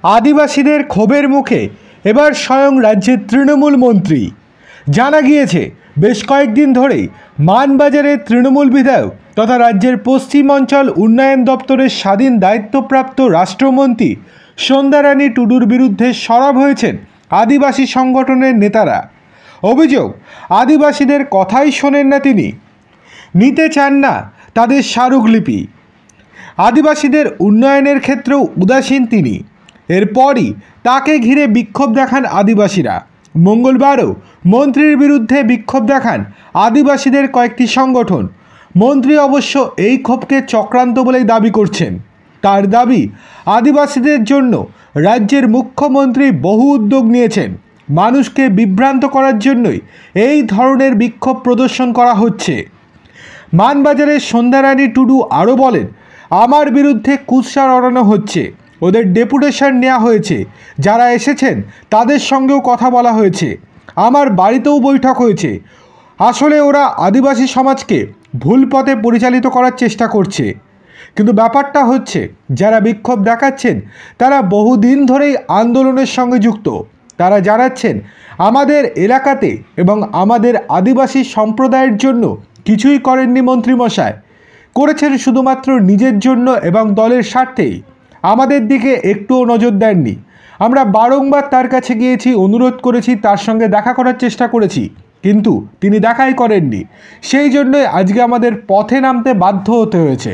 আদিবাসীদের ক্ষোভের মুখে এবার স্বয়ং রাজ্যের তৃণমূল মন্ত্রী। জানা গিয়েছে বেশ কয়েকদিন ধরেই মানবাজারের তৃণমূল বিধায়ক তথা রাজ্যের পশ্চিমাঞ্চল উন্নয়ন দপ্তরের স্বাধীন দায়িত্বপ্রাপ্ত রাষ্ট্রমন্ত্রী সন্ধ্যারানী টুডুর বিরুদ্ধে সরব হয়েছেন আদিবাসী সংগঠনের নেতারা। অভিযোগ, আদিবাসীদের কথাই শোনেন না তিনি, নিতে চান না তাদের স্মারকলিপি, আদিবাসীদের উন্নয়নের ক্ষেত্রেও উদাসীন তিনি। এরপরই তাকে ঘিরে বিক্ষোভ দেখান আদিবাসীরা। মঙ্গলবারও মন্ত্রীর বিরুদ্ধে বিক্ষোভ দেখান আদিবাসীদের কয়েকটি সংগঠন। মন্ত্রী অবশ্য এই ক্ষোভকে চক্রান্ত বলেই দাবি করছেন। তার দাবি, আদিবাসীদের জন্য রাজ্যের মুখ্যমন্ত্রী বহু উদ্যোগ নিয়েছেন, মানুষকে বিভ্রান্ত করার জন্যই এই ধরনের বিক্ষোভ প্রদর্শন করা হচ্ছে। মানবাজারের সন্ধ্যারানী টুডু আরও বলেন, আমার বিরুদ্ধে কুৎসা রটানো হচ্ছে, ওদের ডেপুটেশন নেওয়া হয়েছে, যারা এসেছেন তাদের সঙ্গেও কথা বলা হয়েছে, আমার বাড়িতেও বৈঠক হয়েছে। আসলে ওরা আদিবাসী সমাজকে ভুল পথে পরিচালিত করার চেষ্টা করছে। কিন্তু ব্যাপারটা হচ্ছে, যারা বিক্ষোভ দেখাচ্ছেন তারা বহুদিন ধরেই আন্দোলনের সঙ্গে যুক্ত। তারা জানাচ্ছেন আমাদের এলাকাতে এবং আমাদের আদিবাসী সম্প্রদায়ের জন্য কিছুই করেননি মন্ত্রীমশাই, করেছেন শুধুমাত্র নিজের জন্য এবং দলের স্বার্থেই। আমাদের দিকে একটুও নজর দেননি। আমরা বারংবার তার কাছে গিয়েছি, অনুরোধ করেছি, তার সঙ্গে দেখা করার চেষ্টা করেছি, কিন্তু তিনি দেখাই করেননি। সেই জন্যই আজকে আমাদের পথে নামতে বাধ্য হতে হয়েছে।